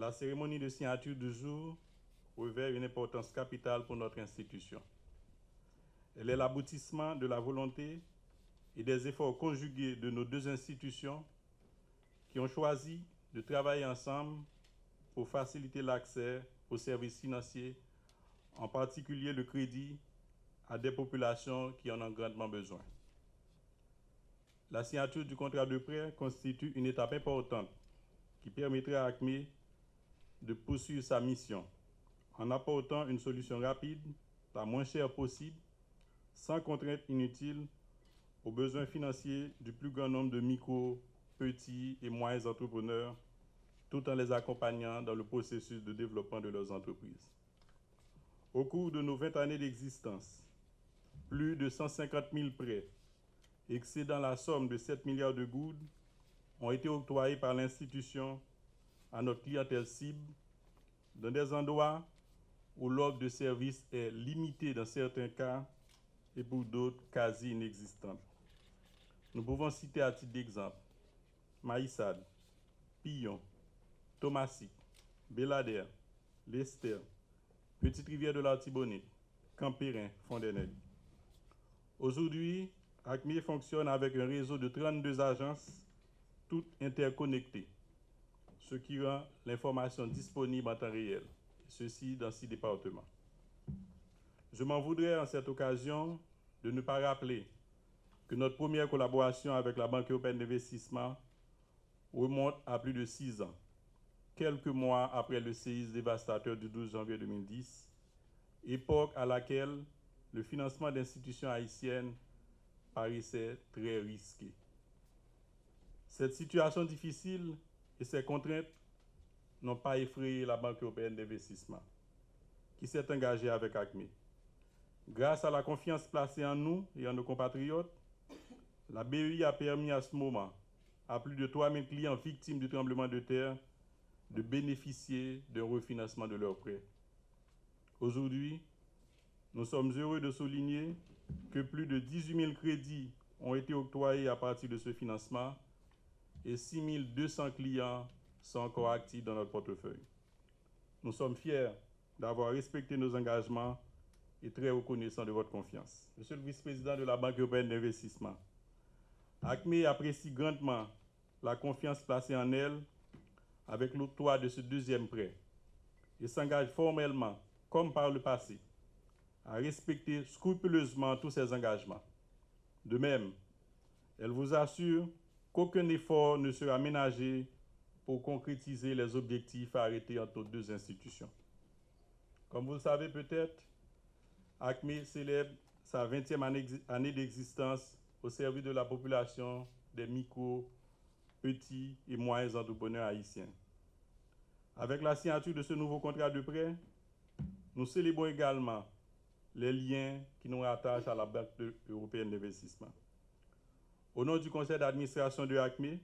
La cérémonie de signature du jour revêt une importance capitale pour notre institution. Elle est l'aboutissement de la volonté et des efforts conjugués de nos deux institutions qui ont choisi de travailler ensemble pour faciliter l'accès aux services financiers, en particulier le crédit, à des populations qui en ont grandement besoin. La signature du contrat de prêt constitue une étape importante qui permettrait à ACME de poursuivre sa mission en apportant une solution rapide, la moins chère possible, sans contrainte inutile, aux besoins financiers du plus grand nombre de micro, petits et moyens entrepreneurs, tout en les accompagnant dans le processus de développement de leurs entreprises. Au cours de nos 20 années d'existence, plus de 150 000 prêts, excédant la somme de 7 milliards de goudes, ont été octroyés par l'institution à notre clientèle cible dans des endroits où l'offre de services est limitée dans certains cas et pour d'autres quasi inexistante. Nous pouvons citer à titre d'exemple Maïsade, Pillon, Thomasik, Bélader, Lester, Petite Rivière de l'Artibonite, Campérin, Fond-des-Nègres. Aujourd'hui, ACME fonctionne avec un réseau de 32 agences, toutes interconnectées, ce qui rend l'information disponible en temps réel, ceci dans 6 départements. Je m'en voudrais en cette occasion de ne pas rappeler que notre première collaboration avec la Banque européenne d'investissement remonte à plus de 6 ans, quelques mois après le séisme dévastateur du 12 janvier 2010, époque à laquelle le financement d'institutions haïtiennes paraissait très risqué. Cette situation difficile et ces contraintes n'ont pas effrayé la Banque européenne d'investissement, qui s'est engagée avec ACME. Grâce à la confiance placée en nous et en nos compatriotes, la BEI a permis à ce moment à plus de 3 000 clients victimes du tremblement de terre de bénéficier d'un refinancement de leurs prêts. Aujourd'hui, nous sommes heureux de souligner que plus de 18 000 crédits ont été octroyés à partir de ce financement et 6 200 clients sont encore actifs dans notre portefeuille. Nous sommes fiers d'avoir respecté nos engagements et très reconnaissants de votre confiance. Monsieur le vice-président de la Banque européenne d'investissement, ACME apprécie grandement la confiance placée en elle avec l'octroi de ce deuxième prêt et s'engage formellement, comme par le passé, à respecter scrupuleusement tous ses engagements. De même, elle vous assure qu'aucun effort ne sera ménagé pour concrétiser les objectifs arrêtés entre nos deux institutions. Comme vous le savez peut-être, ACME célèbre sa 20e année d'existence au service de la population des micro, petits et moyens entrepreneurs haïtiens. Avec la signature de ce nouveau contrat de prêt, nous célébrons également les liens qui nous rattachent à la Banque européenne d'investissement. Au nom du conseil d'administration de ACME,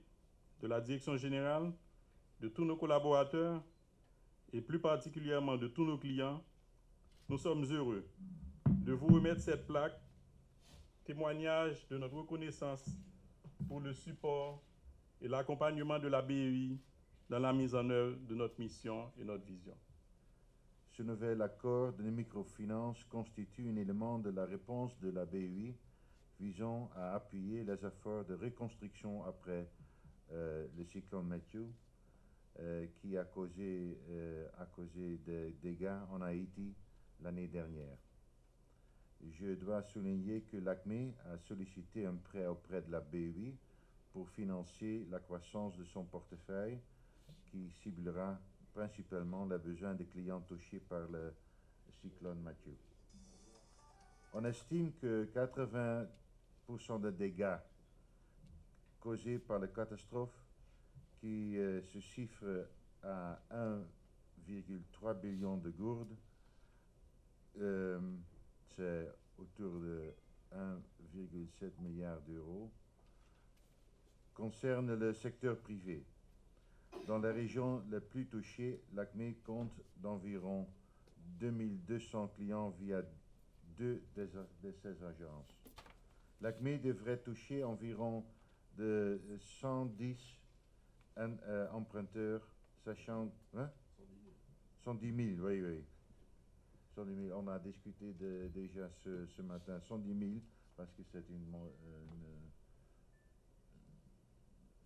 de la direction générale, de tous nos collaborateurs et plus particulièrement de tous nos clients, nous sommes heureux de vous remettre cette plaque, témoignage de notre reconnaissance pour le support et l'accompagnement de la BEI dans la mise en œuvre de notre mission et notre vision. Ce nouvel accord de microfinance constitue un élément de la réponse de la BEI visant à appuyer les efforts de reconstruction après le cyclone Matthew qui a causé des dégâts en Haïti l'année dernière. Je dois souligner que l'ACME a sollicité un prêt auprès de la BEI pour financer la croissance de son portefeuille qui ciblera principalement les besoins des clients touchés par le cyclone Matthew. On estime que 80% des dégâts causés par la catastrophe, qui se chiffre à 1,3 billion de gourdes, c'est autour de 1,7 milliard d'euros, concerne le secteur privé. Dans les régions les plus touchées, l'ACME compte d'environ 2200 clients via 2 de ces agences. L'ACME devrait toucher environ de 110 emprunteurs, sachant... Hein? 110 000, oui, oui. 110 000, on a discuté déjà ce matin. 110 000, parce que c'est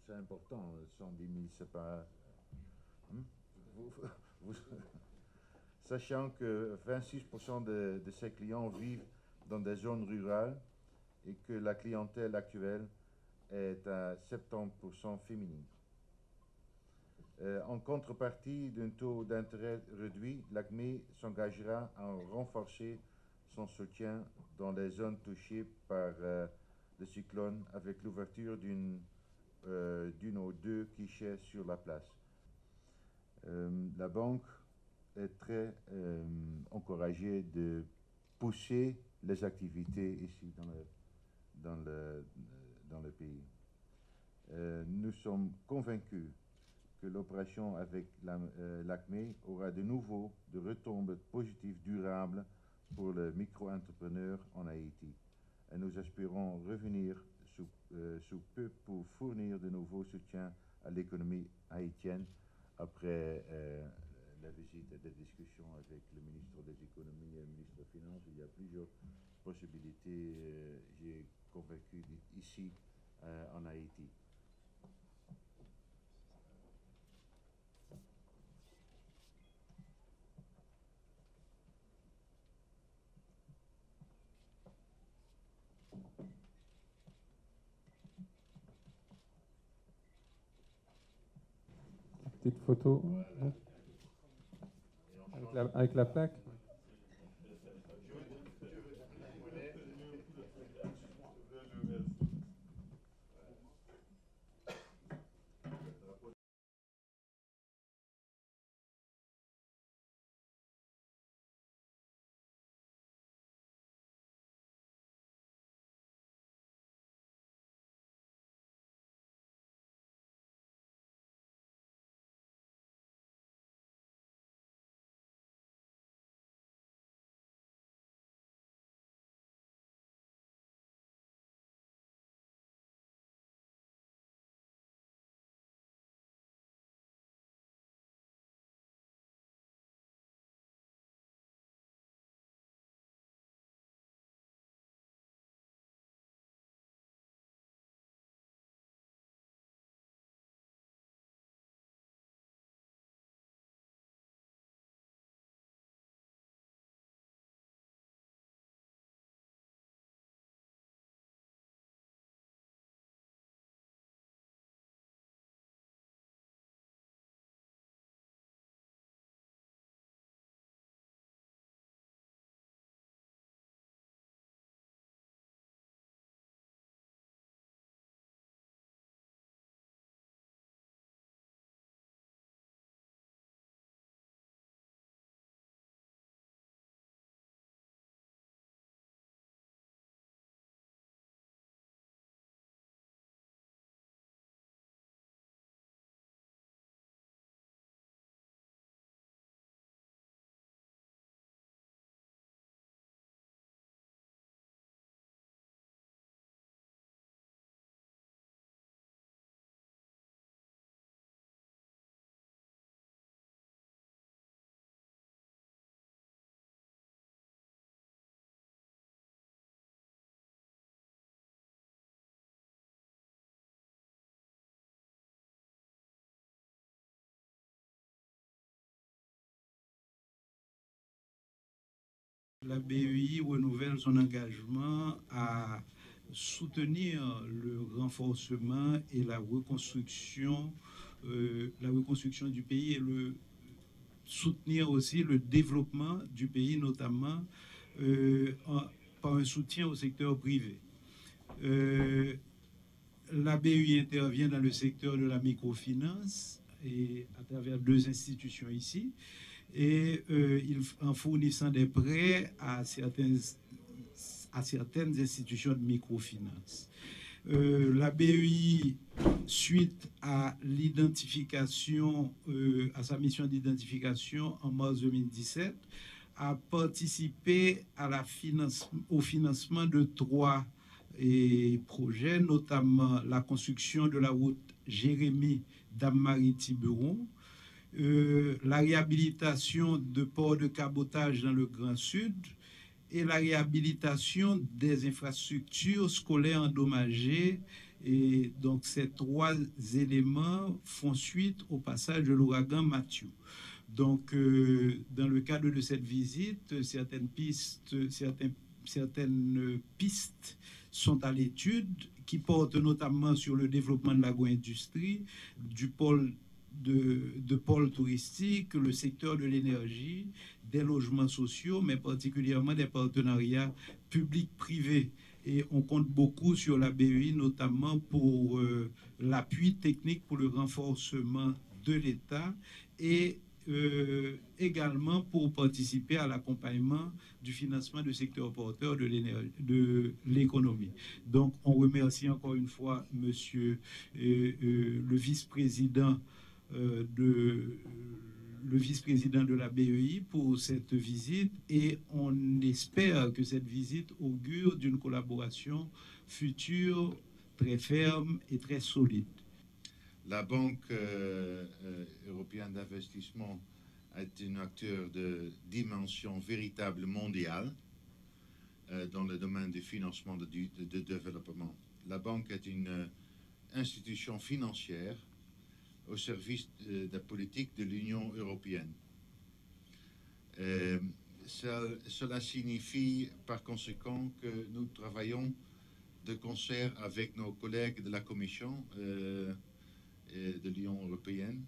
c'est important. 110 000, c'est pas... Sachant que 26% de ses clients vivent dans des zones rurales et que la clientèle actuelle est à 70% féminine. En contrepartie d'un taux d'intérêt réduit, l'ACME s'engagera à renforcer son soutien dans les zones touchées par le cyclone avec l'ouverture d'une ou deux guichets sur la place. La banque est très encouragée de pousser les activités ici dans le pays. Nous sommes convaincus que l'opération avec l'ACME aura de nouveau de retombées positives durables pour le micro-entrepreneur en Haïti. Et nous espérons revenir sous peu pour fournir de nouveaux soutiens à l'économie haïtienne après la visite et des discussions avec le ministre des Économies et le ministre des Finances. Il y a plusieurs possibilités, j'ai convaincu, ici en Haïti. Petite photo avec la plaque. La BEI renouvelle son engagement à soutenir le renforcement et la reconstruction du pays et soutenir aussi le développement du pays, notamment par un soutien au secteur privé. La BEI intervient dans le secteur de la microfinance et à travers deux institutions ici, et en fournissant des prêts à certaines institutions de microfinance. La BEI, suite à l'identification, à sa mission d'identification en mars 2017, a participé au financement de 3 projets, notamment la construction de la route Jérémy Dame-Marie-Tiberon, la réhabilitation de ports de cabotage dans le Grand Sud et la réhabilitation des infrastructures scolaires endommagées. Et donc, ces trois éléments font suite au passage de l'ouragan Matthew. Donc, dans le cadre de cette visite, certaines pistes sont à l'étude, qui portent notamment sur le développement de l'agro-industrie, du pôle de pôle touristique, le secteur de l'énergie, des logements sociaux, mais particulièrement des partenariats publics-privés. Et on compte beaucoup sur la BEI, notamment pour l'appui technique pour le renforcement de l'État et également pour participer à l'accompagnement du financement du secteur porteur de l'économie. Donc, on remercie encore une fois monsieur le vice-président de la BEI pour cette visite, et on espère que cette visite augure d'une collaboration future très ferme et très solide. La Banque européenne d'investissement est un acteur de dimension véritable mondiale dans le domaine du financement de développement. La banque est une institution financière au service de la politique de l'Union européenne. Cela signifie par conséquent que nous travaillons de concert avec nos collègues de la Commission de l'Union européenne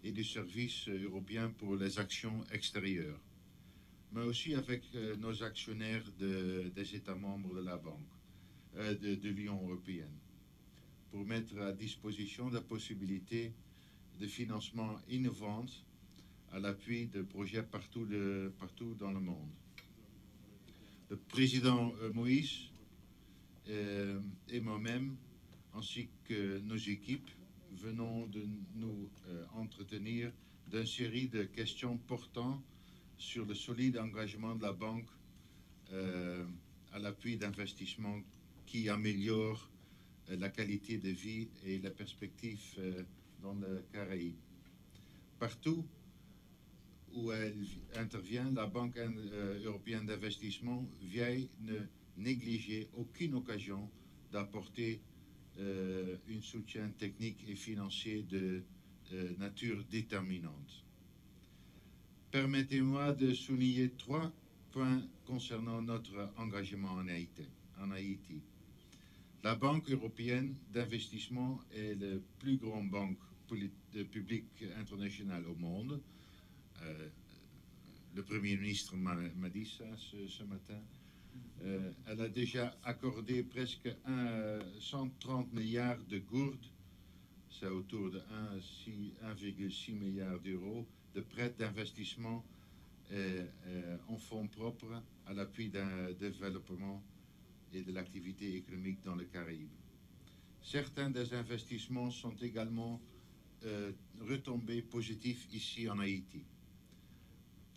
et du Service européen pour les actions extérieures, mais aussi avec nos actionnaires des États membres de la Banque, de l'Union européenne, pour mettre à disposition la possibilité de financement innovant à l'appui de projets partout dans le monde. Le président Moïse et moi-même, ainsi que nos équipes, venons de nous entretenir d'une série de questions portant sur le solide engagement de la banque à l'appui d'investissements qui améliorent la qualité de vie et la perspective dans le Caraïbe. Partout où elle intervient, la Banque européenne d'investissement veille ne négliger aucune occasion d'apporter un soutien technique et financier de nature déterminante. Permettez-moi de souligner 3 points concernant notre engagement en Haïti. La Banque européenne d'investissement est la plus grande banque publique internationale au monde. Le Premier ministre m'a dit ça ce matin. Elle a déjà accordé presque 130 milliards de gourdes, c'est autour de 1,6 milliard d'euros, de prêts d'investissement en fonds propres à l'appui d'un développement et de l'activité économique dans le Caraïbe. Certains des investissements sont également retombés positifs ici en Haïti.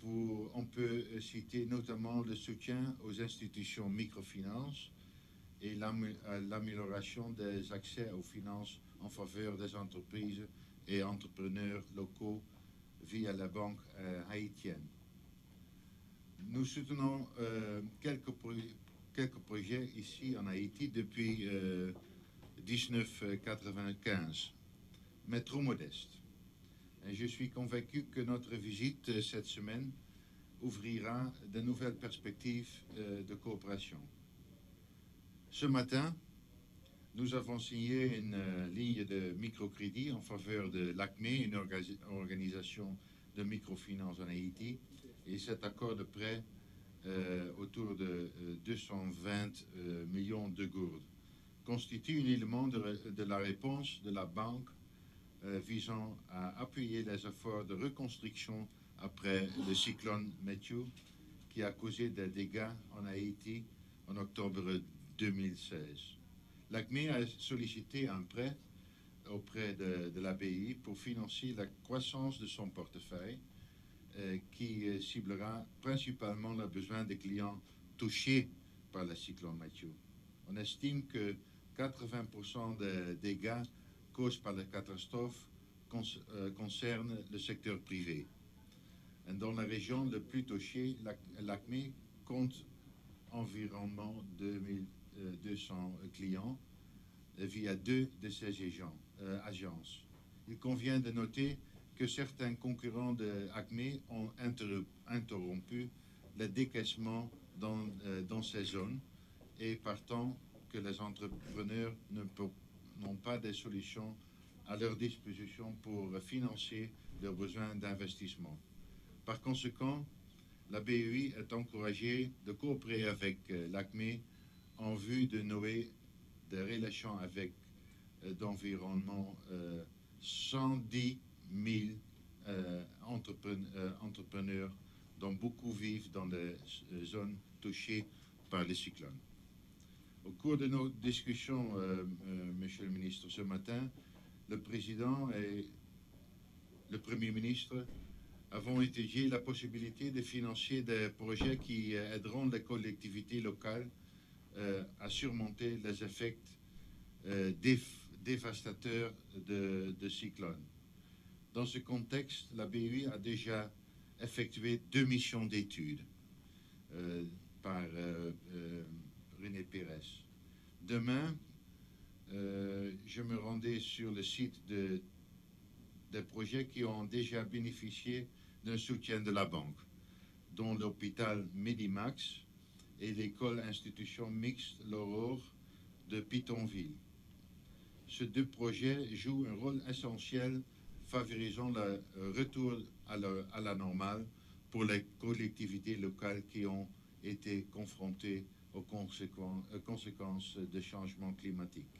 On peut citer notamment le soutien aux institutions microfinances et l'amélioration des accès aux finances en faveur des entreprises et entrepreneurs locaux via la banque haïtienne. Nous soutenons quelques projets ici en Haïti depuis 1995, mais trop modestes. Et je suis convaincu que notre visite cette semaine ouvrira de nouvelles perspectives de coopération. Ce matin, nous avons signé une ligne de microcrédit en faveur de l'ACME, une organisation de microfinance en Haïti, et cet accord de prêt autour de 220 millions de gourdes constitue un élément de la réponse de la banque visant à appuyer les efforts de reconstruction après le cyclone Matthew qui a causé des dégâts en Haïti en octobre 2016. L'ACME a sollicité un prêt auprès de la BEI pour financer la croissance de son portefeuille qui ciblera principalement le besoin des clients touchés par le cyclone Matthew. On estime que 80% des dégâts causés par la catastrophe concerne le secteur privé. Et dans la région le plus touchée, l'ACME compte environ 2200 clients via 2 de ses agences. Il convient de noter que certains concurrents de ACME ont interrompu le décaissement dans ces zones et partant que les entrepreneurs n'ont pas de solution à leur disposition pour financer leurs besoins d'investissement. Par conséquent, la BEI est encouragée de coopérer avec l'ACME en vue de nouer des relations avec d'environ 110 000 entrepreneurs dont beaucoup vivent dans les zones touchées par les cyclones. Au cours de nos discussions, Monsieur le ministre, ce matin, le président et le Premier ministre avons étudié la possibilité de financer des projets qui aideront les collectivités locales à surmonter les effets dévastateurs de cyclones. Dans ce contexte, la BEI a déjà effectué 2 missions d'études par René Pérez. Demain, je me rendais sur le site des projets qui ont déjà bénéficié d'un soutien de la banque, dont l'hôpital Medimax et l'école-institution mixte L'Aurore de Pitonville. Ces 2 projets jouent un rôle essentiel favorisant le retour à la normale pour les collectivités locales qui ont été confrontées aux conséquences des changements climatiques.